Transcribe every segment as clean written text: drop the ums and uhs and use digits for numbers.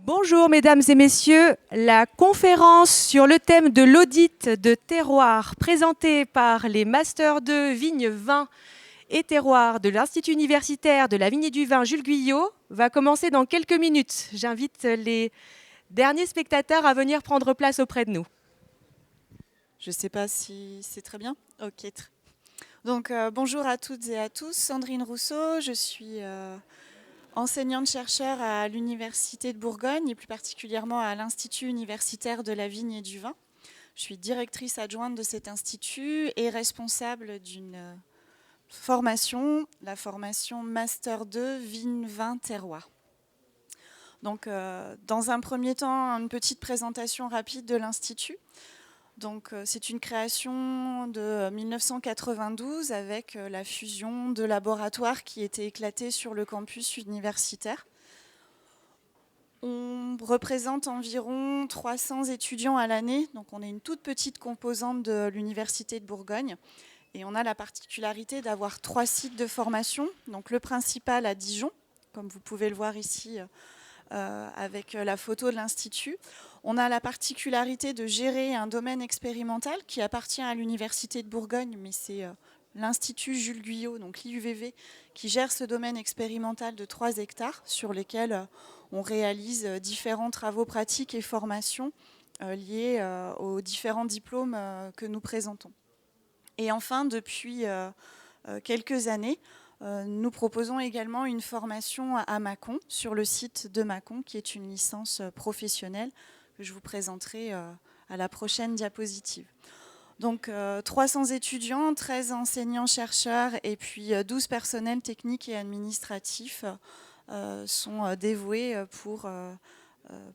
Bonjour mesdames et messieurs, la conférence sur le thème de l'audit de terroir présentée par les Masters 2 Vignes, Vins et Terroirs de l'Institut universitaire de la Vigne et du Vin Jules Guyot va commencer dans quelques minutes. J'invite les derniers spectateurs à venir prendre place auprès de nous. Je ne sais pas si c'est très bien. Ok. Donc bonjour à toutes et à tous. Sandrine Rousseau, je suis enseignante-chercheur à l'Université de Bourgogne et plus particulièrement à l'Institut universitaire de la Vigne et du Vin. Je suis directrice adjointe de cet institut et responsable d'une formation, la formation Master 2 Vigne, Vin, Terroir. Donc dans un premier temps, une petite présentation rapide de l'Institut. Donc, c'est une création de 1992 avec la fusion de laboratoires qui étaient éclatés sur le campus universitaire. On représente environ 300 étudiants à l'année, donc on est une toute petite composante de l'Université de Bourgogne. Et on a la particularité d'avoir 3 sites de formation. Donc le principal à Dijon, comme vous pouvez le voir ici avec la photo de l'Institut. On a la particularité de gérer un domaine expérimental qui appartient à l'Université de Bourgogne, mais c'est l'Institut Jules Guyot, donc l'IUVV, qui gère ce domaine expérimental de 3 hectares sur lesquels on réalise différents travaux pratiques et formations liés aux différents diplômes que nous présentons. Et enfin, depuis quelques années, nous proposons également une formation à Mâcon, sur le site de Mâcon, qui est une licence professionnelle que je vous présenterai à la prochaine diapositive. Donc 300 étudiants, 13 enseignants-chercheurs et puis 12 personnels techniques et administratifs sont dévoués pour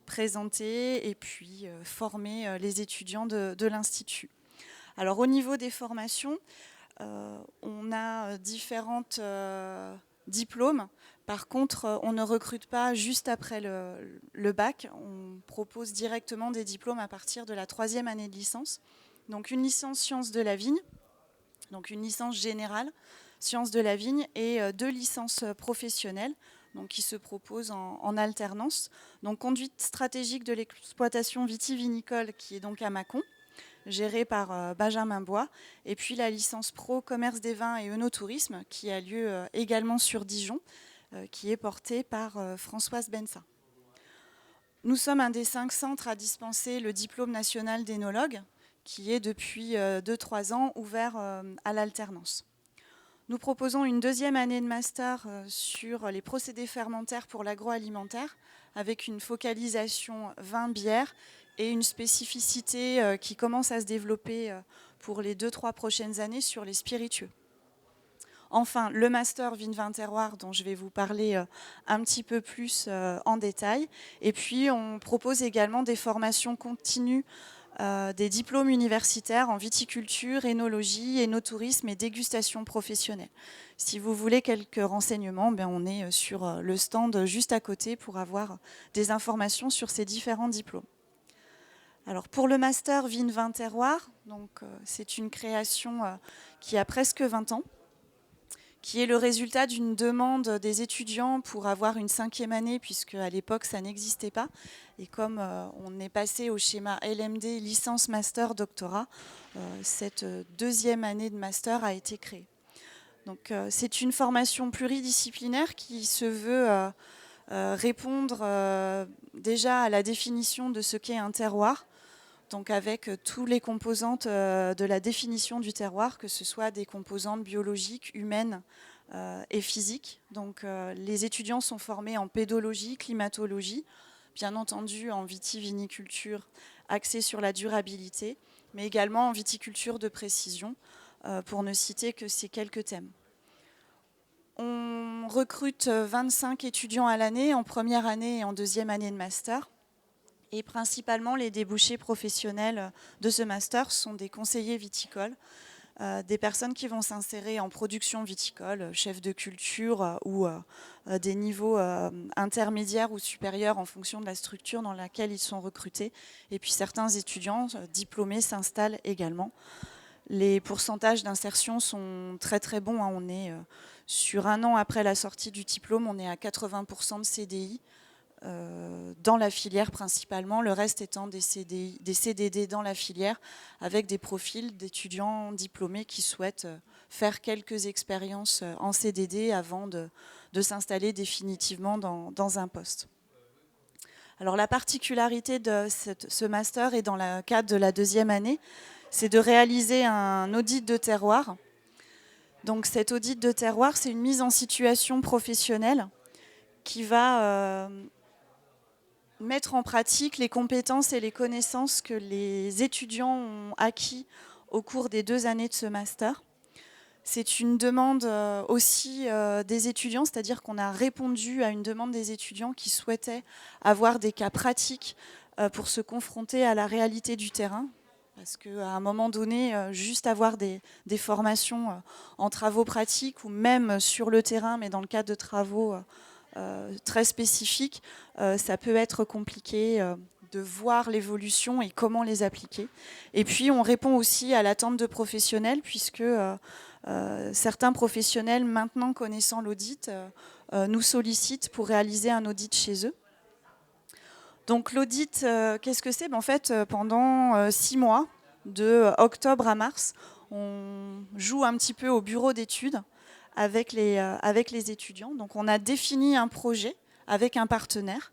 présenter et puis former les étudiants de l'Institut. Alors au niveau des formations, on a différents diplômes. Par contre, on ne recrute pas juste après le bac. On propose directement des diplômes à partir de la 3e année de licence. Donc une licence sciences de la vigne, donc une licence générale sciences de la vigne et 2 licences professionnelles donc qui se proposent en alternance. Donc conduite stratégique de l'exploitation vitivinicole qui est donc à Mâcon, gérée par Benjamin Bois, et puis la licence pro commerce des vins et œnotourisme qui a lieu également sur Dijon, qui est portée par Françoise Bensa. Nous sommes un des 5 centres à dispenser le diplôme national d'énologue, qui est depuis 2-3 ans ouvert à l'alternance. Nous proposons une 2e année de master sur les procédés fermentaires pour l'agroalimentaire, avec une focalisation vin-bière et une spécificité qui commence à se développer pour les 2-3 prochaines années sur les spiritueux. Enfin, le master Vin Terroir dont je vais vous parler un petit peu plus en détail. Et puis, on propose également des formations continues, des diplômes universitaires en viticulture, énologie, énotourisme et dégustation professionnelle. Si vous voulez quelques renseignements, on est sur le stand juste à côté pour avoir des informations sur ces différents diplômes. Alors pour le master Vin Terroir, c'est une création qui a presque 20 ans, qui est le résultat d'une demande des étudiants pour avoir une 5e année, puisque à l'époque ça n'existait pas. Et comme on est passé au schéma LMD, licence, master, doctorat, cette 2e année de master a été créée. Donc c'est une formation pluridisciplinaire qui se veut répondre déjà à la définition de ce qu'est un terroir, donc avec tous les composantes de la définition du terroir, que ce soit des composantes biologiques, humaines et physiques. Donc les étudiants sont formés en pédologie, climatologie, bien entendu en vitiviniculture axée sur la durabilité, mais également en viticulture de précision, pour ne citer que ces quelques thèmes. On recrute 25 étudiants à l'année, en première année et en 2e année de master. Et principalement, les débouchés professionnels de ce master sont des conseillers viticoles, des personnes qui vont s'insérer en production viticole, chefs de culture ou des niveaux intermédiaires ou supérieurs en fonction de la structure dans laquelle ils sont recrutés. Et puis certains étudiants diplômés s'installent également. Les pourcentages d'insertion sont très très bons. On est sur 1 an après la sortie du diplôme, on est à 80% de CDI. dans la filière principalement, le reste étant des CDD dans la filière avec des profils d'étudiants diplômés qui souhaitent faire quelques expériences en CDD avant de s'installer définitivement dans un poste. Alors la particularité de ce master et dans le cadre de la deuxième année, c'est de réaliser un audit de terroir. Donc cet audit de terroir, c'est une mise en situation professionnelle qui va mettre en pratique les compétences et les connaissances que les étudiants ont acquis au cours des 2 années de ce master. C'est une demande aussi des étudiants, c'est-à-dire qu'on a répondu à une demande des étudiants qui souhaitaient avoir des cas pratiques pour se confronter à la réalité du terrain. Parce qu'à un moment donné, juste avoir des formations en travaux pratiques ou même sur le terrain, mais dans le cadre de travaux très spécifiques, ça peut être compliqué de voir l'évolution et comment les appliquer. Et puis on répond aussi à l'attente de professionnels, puisque certains professionnels, maintenant connaissant l'audit, nous sollicitent pour réaliser un audit chez eux. Donc l'audit, qu'est-ce que c'est ? En fait, pendant 6 mois, de octobre à mars, on joue un petit peu au bureau d'études avec les étudiants. Donc on a défini un projet avec un partenaire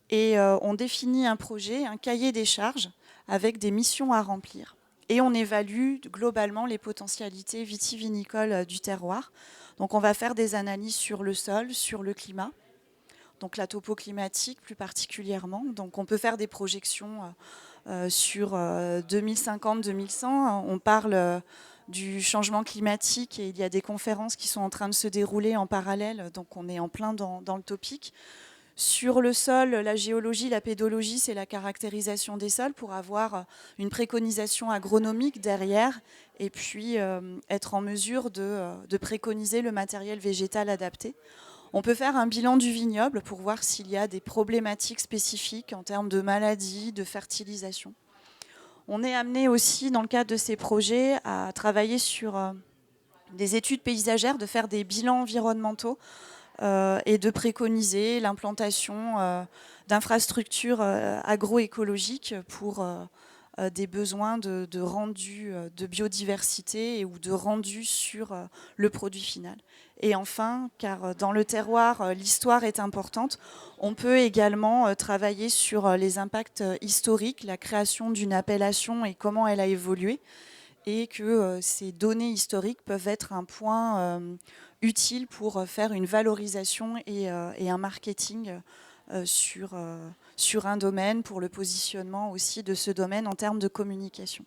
et on définit un projet, un cahier des charges avec des missions à remplir. Et on évalue globalement les potentialités vitivinicoles du terroir. Donc on va faire des analyses sur le sol, sur le climat, donc la topo climatique plus particulièrement. Donc on peut faire des projections sur 2050-2100. On parle du changement climatique et il y a des conférences qui sont en train de se dérouler en parallèle, donc on est en plein dans le topic. Sur le sol, la géologie, la pédologie, c'est la caractérisation des sols pour avoir une préconisation agronomique derrière et puis être en mesure de préconiser le matériel végétal adapté. On peut faire un bilan du vignoble pour voir s'il y a des problématiques spécifiques en termes de maladies, de fertilisation. On est amené aussi, dans le cadre de ces projets, à travailler sur des études paysagères, de faire des bilans environnementaux et de préconiser l'implantation d'infrastructures agroécologiques pour des besoins de rendu de biodiversité ou de rendu sur le produit final. Et enfin, car dans le terroir, l'histoire est importante, on peut également travailler sur les impacts historiques, la création d'une appellation et comment elle a évolué, et que ces données historiques peuvent être un point utile pour faire une valorisation et un marketing sur un domaine, pour le positionnement aussi de ce domaine en termes de communication.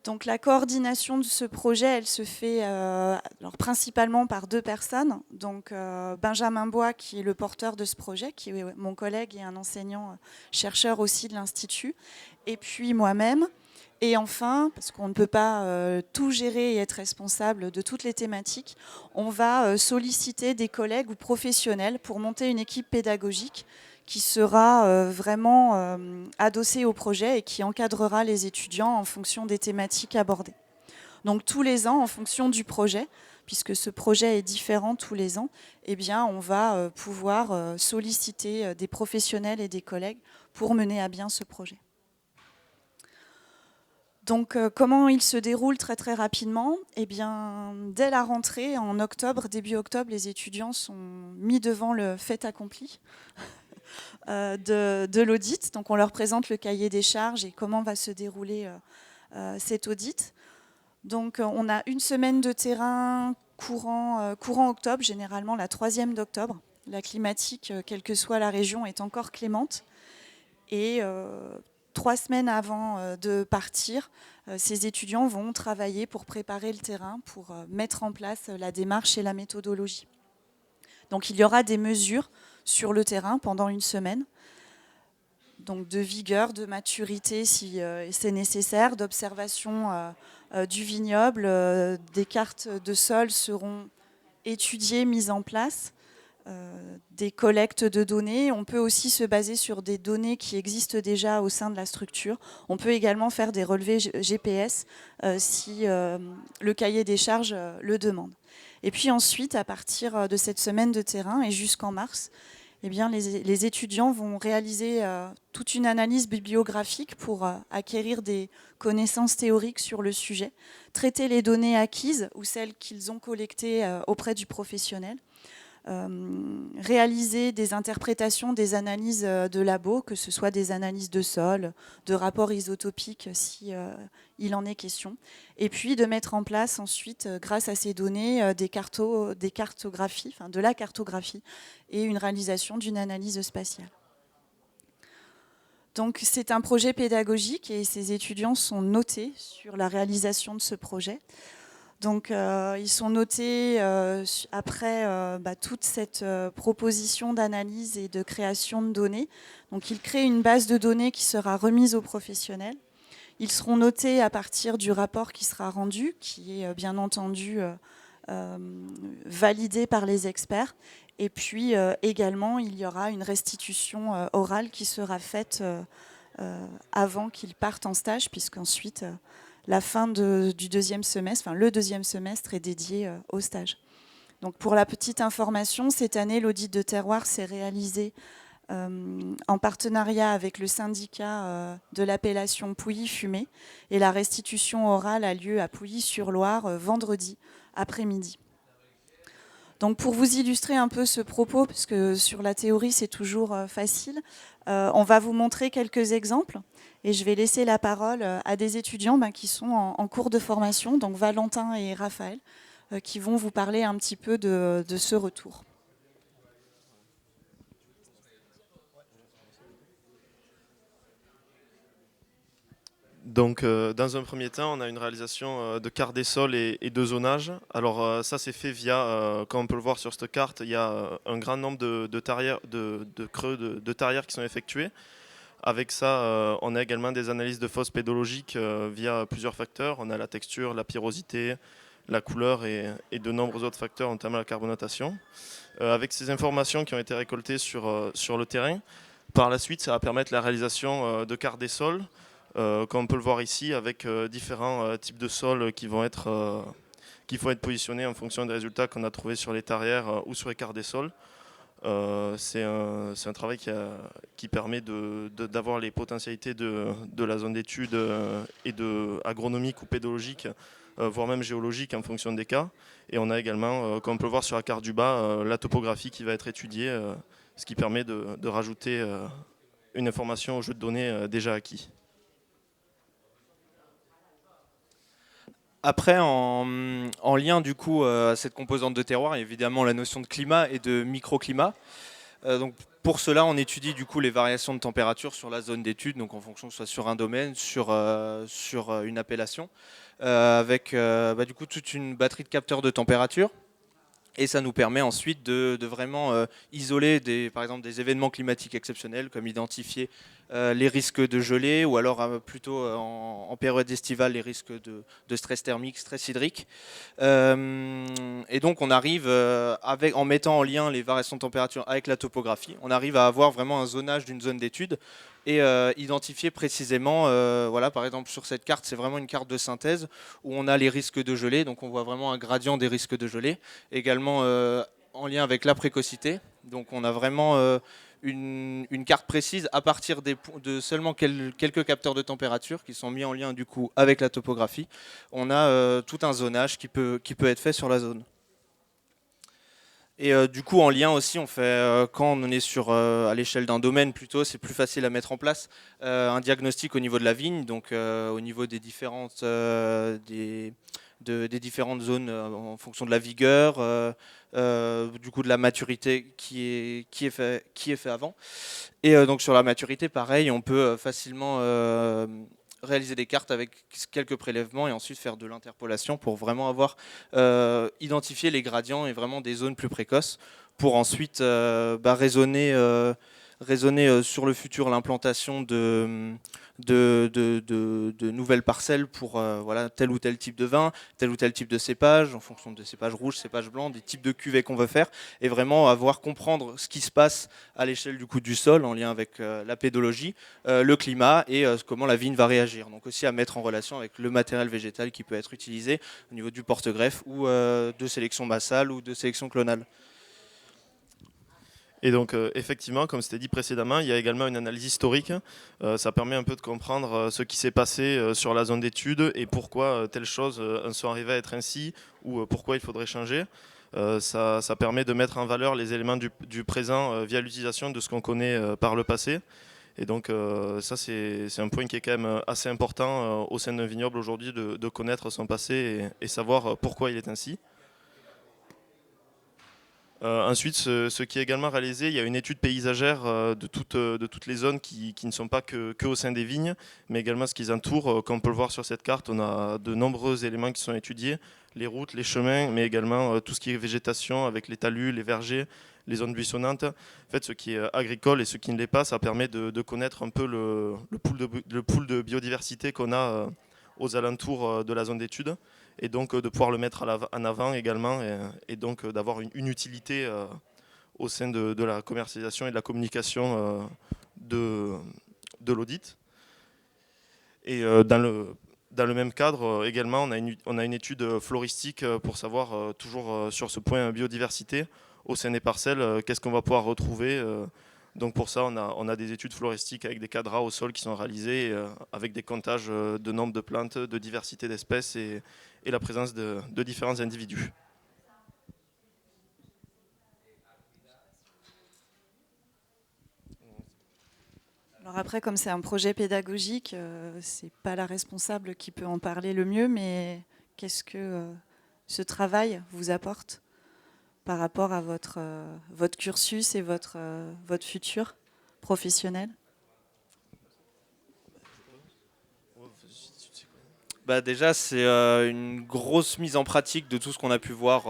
Donc la coordination de ce projet, elle se fait alors, principalement par 2 personnes. Donc Benjamin Bois, qui est le porteur de ce projet, qui est mon collègue et un enseignant chercheur aussi de l'Institut, et puis moi-même. Et enfin, parce qu'on ne peut pas tout gérer et être responsable de toutes les thématiques, on va solliciter des collègues ou professionnels pour monter une équipe pédagogique qui sera vraiment adossée au projet et qui encadrera les étudiants en fonction des thématiques abordées. Donc tous les ans, en fonction du projet, puisque ce projet est différent tous les ans, eh bien, on va pouvoir solliciter des professionnels et des collègues pour mener à bien ce projet. Donc, comment il se déroule très très rapidement ? Eh bien, dès la rentrée, en octobre, début octobre, les étudiants sont mis devant le fait accompli de l'audit. Donc, on leur présente le cahier des charges et comment va se dérouler cet audit. Donc, on a une semaine de terrain courant octobre, généralement la 3e d'octobre. La climatique, quelle que soit la région, est encore clémente. Et 3 semaines avant de partir, ces étudiants vont travailler pour préparer le terrain, pour mettre en place la démarche et la méthodologie. Donc il y aura des mesures sur le terrain pendant une semaine, donc de vigueur, de maturité si c'est nécessaire, d'observation du vignoble, des cartes de sol seront étudiées, mises en place. Des collectes de données. On peut aussi se baser sur des données qui existent déjà au sein de la structure. On peut également faire des relevés GPS si le cahier des charges le demande. Et puis ensuite, à partir de cette semaine de terrain et jusqu'en mars, eh bien, les étudiants vont réaliser toute une analyse bibliographique pour acquérir des connaissances théoriques sur le sujet, traiter les données acquises ou celles qu'ils ont collectées auprès du professionnel, réaliser des interprétations, des analyses de labo, que ce soit des analyses de sol, de rapports isotopiques si il en est question, et puis de mettre en place ensuite, grâce à ces données, des cartographies, enfin de la cartographie et une réalisation d'une analyse spatiale. Donc c'est un projet pédagogique et ces étudiants sont notés sur la réalisation de ce projet. Donc ils sont notés après toute cette proposition d'analyse et de création de données. Donc ils créent une base de données qui sera remise aux professionnels. Ils seront notés à partir du rapport qui sera rendu, qui est bien entendu validé par les experts. Et puis également, il y aura une restitution orale qui sera faite avant qu'ils partent en stage, puisqu'ensuite la fin du deuxième semestre, enfin le deuxième semestre est dédié au stage. Donc pour la petite information, cette année, l'audit de terroir s'est réalisé en partenariat avec le syndicat de l'appellation Pouilly-Fumé, et la restitution orale a lieu à Pouilly-sur-Loire vendredi après-midi. Donc pour vous illustrer un peu ce propos, parce que sur la théorie c'est toujours facile, on va vous montrer quelques exemples et je vais laisser la parole à des étudiants qui sont en cours de formation, donc Valentin et Raphaël, qui vont vous parler un petit peu de ce retour. Donc, dans un premier temps, on a une réalisation de carte des sols et de zonage. Alors, ça, c'est fait via, comme on peut le voir sur cette carte, il y a un grand nombre de creux de tarières qui sont effectués. Avec ça, on a également des analyses de fosses pédologiques via plusieurs facteurs. On a la texture, la pyrosité, la couleur et de nombreux autres facteurs, notamment la carbonatation. Avec ces informations qui ont été récoltées sur le terrain, par la suite, ça va permettre la réalisation de cartes des sols, comme on peut le voir ici, avec différents types de sols qui vont être positionnés en fonction des résultats qu'on a trouvés sur les tarières ou sur les cartes des sols. C'est un travail qui permet d'avoir les potentialités de la zone d'étude et agronomique ou pédologique, voire même géologique en fonction des cas. Et on a également, comme on peut le voir sur la carte du bas, la topographie qui va être étudiée, ce qui permet de rajouter une information au jeu de données déjà acquis. Après, en lien du coup à cette composante de terroir, il y a évidemment la notion de climat et de microclimat. Donc pour cela, on étudie du coup les variations de température sur la zone d'étude, donc en fonction que ce soit sur un domaine, sur une appellation, avec du coup toute une batterie de capteurs de température. Et ça nous permet ensuite de vraiment isoler par exemple des événements climatiques exceptionnels, comme identifier les risques de gelée, ou alors plutôt en période estivale les risques de stress thermique, stress hydrique. Et donc on arrive, en mettant en lien les variations de température avec la topographie, on arrive à avoir vraiment un zonage d'une zone d'étude et identifier précisément, voilà, par exemple sur cette carte, c'est vraiment une carte de synthèse où on a les risques de gelée, donc on voit vraiment un gradient des risques de gelée, également en lien avec la précocité, donc on a vraiment une carte précise à partir de seulement quelques capteurs de température qui sont mis en lien du coup avec la topographie. On a tout un zonage qui peut être fait sur la zone. Et du coup, en lien aussi, on fait, quand on est à l'échelle d'un domaine plutôt, c'est plus facile à mettre en place un diagnostic au niveau de la vigne, donc au niveau des différentes zones en fonction de la vigueur, du coup de la maturité qui est fait avant. Et donc sur la maturité, pareil, on peut facilement réaliser des cartes avec quelques prélèvements et ensuite faire de l'interpolation pour vraiment avoir identifié les gradients et vraiment des zones plus précoces pour ensuite raisonner raisonner sur le futur, l'implantation de nouvelles parcelles pour voilà, tel ou tel type de vin, tel ou tel type de cépage, en fonction de cépages rouges, cépages blancs, des types de cuvées qu'on veut faire, et vraiment comprendre ce qui se passe à l'échelle du sol, en lien avec la pédologie, le climat et comment la vigne va réagir. Donc aussi à mettre en relation avec le matériel végétal qui peut être utilisé au niveau du porte-greffe ou de sélection bassale ou de sélection clonale. Et donc effectivement, comme c'était dit précédemment, il y a également une analyse historique. Ça permet un peu de comprendre ce qui s'est passé sur la zone d'étude et pourquoi telles choses en sont arrivées à être ainsi ou pourquoi il faudrait changer. Ça permet de mettre en valeur les éléments du présent via l'utilisation de ce qu'on connaît par le passé. Et donc ça c'est un point qui est quand même assez important au sein d'un vignoble aujourd'hui de connaître son passé et savoir pourquoi il est ainsi. Ensuite, ce qui est également réalisé, il y a une étude paysagère de toutes les zones qui ne sont pas que au sein des vignes, mais également ce qui les entoure. Comme on peut le voir sur cette carte, on a de nombreux éléments qui sont étudiés, les routes, les chemins, mais également tout ce qui est végétation avec les talus, les vergers, les zones buissonnantes. En fait, ce qui est agricole et ce qui ne l'est pas, ça permet de connaître un peu le pool de biodiversité qu'on a aux alentours de la zone d'étude, et donc de pouvoir le mettre en avant également, et donc d'avoir une utilité au sein de la commercialisation et de la communication de l'audit. Et dans le même cadre également, on a une étude floristique pour savoir, toujours sur ce point biodiversité, au sein des parcelles, qu'est-ce qu'on va pouvoir retrouver. Donc pour ça, on a des études floristiques avec des cadras au sol qui sont réalisés, avec des comptages de nombre de plantes, de diversité d'espèces et la présence de différents individus. Alors après, comme c'est un projet pédagogique, c'est pas la responsable qui peut en parler le mieux, mais qu'est-ce que ce travail vous apporte par rapport à votre cursus et votre futur professionnel? Déjà, c'est une grosse mise en pratique de tout ce qu'on a pu voir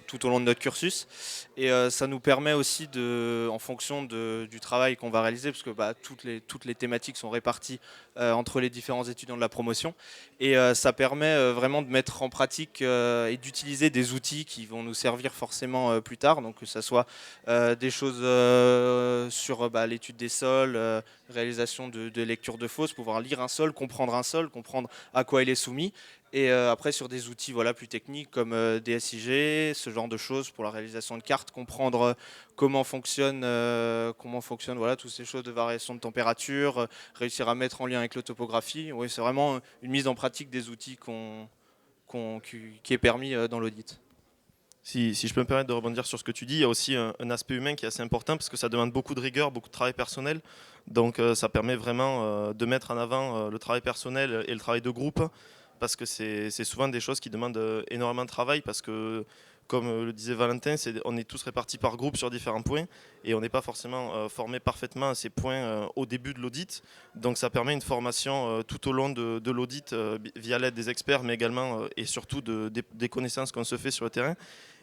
tout au long de notre cursus. Et ça nous permet aussi, en fonction du travail qu'on va réaliser, parce que toutes les thématiques sont réparties entre les différents étudiants de la promotion. Et ça permet vraiment de mettre en pratique et d'utiliser des outils qui vont nous servir forcément plus tard. Donc que ce soit des choses sur l'étude des sols, réalisation de lecture de fosses, pouvoir lire un sol, comprendre à quoi il est soumis, et après sur des outils plus techniques comme DSIG, ce genre de choses pour la réalisation de cartes, comprendre comment fonctionne toutes ces choses de variation de température, réussir à mettre en lien avec la topographie. Oui, c'est vraiment une mise en pratique des outils qui est permis dans l'audit. Si je peux me permettre de rebondir sur ce que tu dis, il y a aussi un aspect humain qui est assez important parce que ça demande beaucoup de rigueur, beaucoup de travail personnel. Donc ça permet vraiment de mettre en avant le travail personnel et le travail de groupe, parce que c'est souvent des choses qui demandent énormément de travail, parce que, comme le disait Valentin, on est tous répartis par groupe sur différents points et on n'est pas forcément formé parfaitement à ces points au début de l'audit. Donc ça permet une formation tout au long de l'audit via l'aide des experts, mais également et surtout des connaissances qu'on se fait sur le terrain.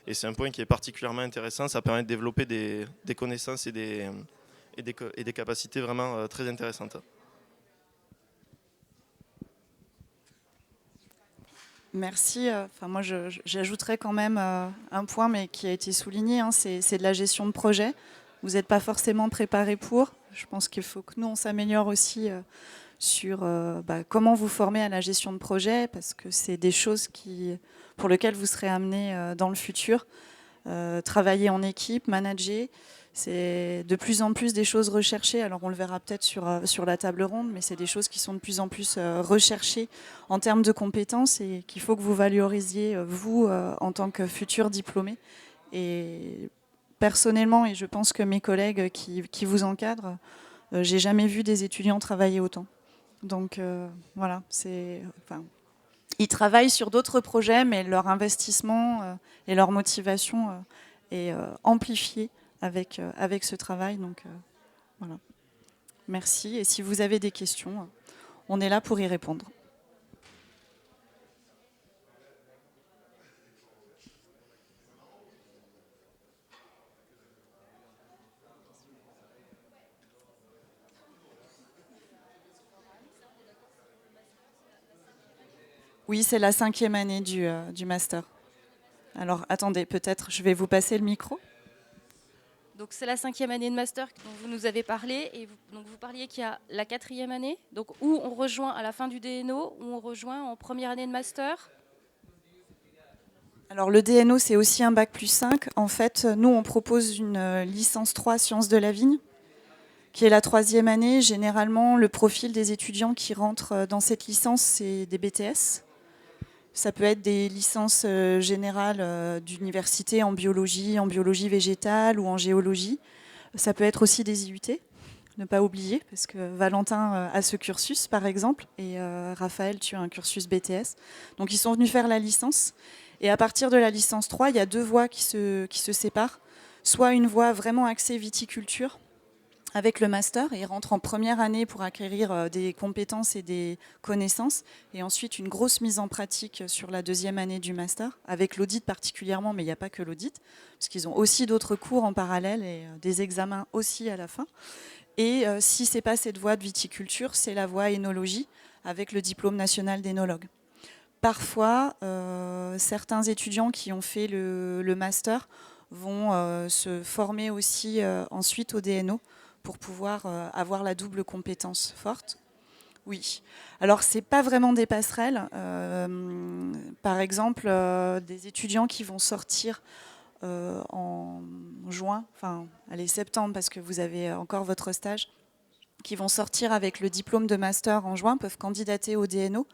Et c'est un point qui est particulièrement intéressant. Ça permet de développer des connaissances et des capacités vraiment très intéressantes. Merci. Moi, j'ajouterais quand même un point, mais qui a été souligné, c'est de la gestion de projet. Vous n'êtes pas forcément préparé pour. Je pense qu'il faut que nous, on s'améliore aussi sur comment vous former à la gestion de projet, parce que c'est des choses pour lesquelles vous serez amené dans le futur. Travailler en équipe, manager, c'est de plus en plus des choses recherchées. Alors on le verra peut-être sur la table ronde, mais c'est des choses qui sont de plus en plus recherchées en termes de compétences et qu'il faut que vous valorisiez, vous, en tant que futur diplômé. Et personnellement, et je pense que mes collègues qui vous encadrent, j'ai jamais vu des étudiants travailler autant. Donc voilà, ils travaillent sur d'autres projets, mais leur investissement et leur motivation est amplifiée avec ce travail. Donc voilà. Merci. Et si vous avez des questions, on est là pour y répondre. Oui, c'est la 5e année du master. Alors attendez, peut-être je vais vous passer le micro. Donc c'est la 5e année de master dont vous nous avez parlé, et donc vous parliez qu'il y a la 4e année, donc où on rejoint à la fin du DNO, où on rejoint en première année de master. Alors le DNO, c'est aussi un bac plus 5. En fait, nous, on propose une licence 3 sciences de la vigne, qui est la 3e année. Généralement, le profil des étudiants qui rentrent dans cette licence, c'est des BTS. Ça peut être des licences générales d'université en biologie végétale ou en géologie. Ça peut être aussi des IUT, ne pas oublier, parce que Valentin a ce cursus, par exemple, et Raphaël, tu as un cursus BTS. Donc, ils sont venus faire la licence. Et à partir de la licence 3, il y a 2 voies qui se séparent. Soit une voie vraiment axée viticulture, avec le master, et ils rentrent en première année pour acquérir des compétences et des connaissances, et ensuite une grosse mise en pratique sur la 2e année du master, avec l'audit particulièrement, mais il n'y a pas que l'audit, parce qu'ils ont aussi d'autres cours en parallèle et des examens aussi à la fin. Et si ce n'est pas cette voie de viticulture, c'est la voie énologie, avec le diplôme national d'énologue. Parfois, certains étudiants qui ont fait le master vont se former aussi ensuite au DNO, pour pouvoir avoir la double compétence forte. Oui. Alors, ce n'est pas vraiment des passerelles. Par exemple, des étudiants qui vont sortir en juin, enfin, allez, septembre, parce que vous avez encore votre stage, qui vont sortir avec le diplôme de master en juin, peuvent candidater au DNO.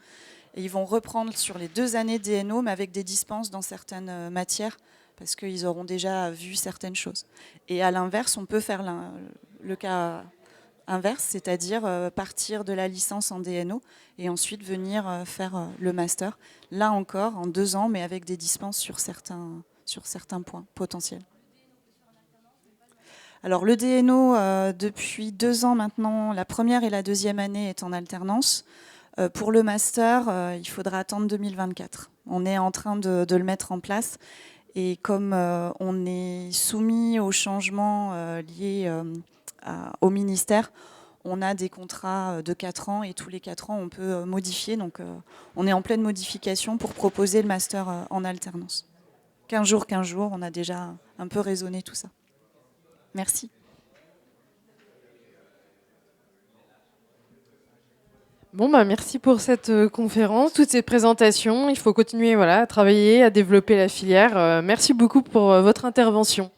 Et ils vont reprendre sur les 2 années DNO, mais avec des dispenses dans certaines matières, parce qu'ils auront déjà vu certaines choses. Et à l'inverse, on peut faire le cas inverse, c'est-à-dire partir de la licence en DNO et ensuite venir faire le master, là encore en 2 ans, mais avec des dispenses sur certains points potentiels. Alors le DNO, depuis 2 ans maintenant, la première et la 2e année est en alternance. Pour le master, il faudra attendre 2024. On est en train de le mettre en place. Et comme on est soumis aux changements liés au ministère, on a des contrats de 4 ans et tous les 4 ans, on peut modifier. Donc, on est en pleine modification pour proposer le master en alternance. 15 jours, on a déjà un peu raisonné tout ça. Merci. Bon, merci pour cette conférence, toutes ces présentations. Il faut continuer à travailler, à développer la filière. Merci beaucoup pour votre intervention.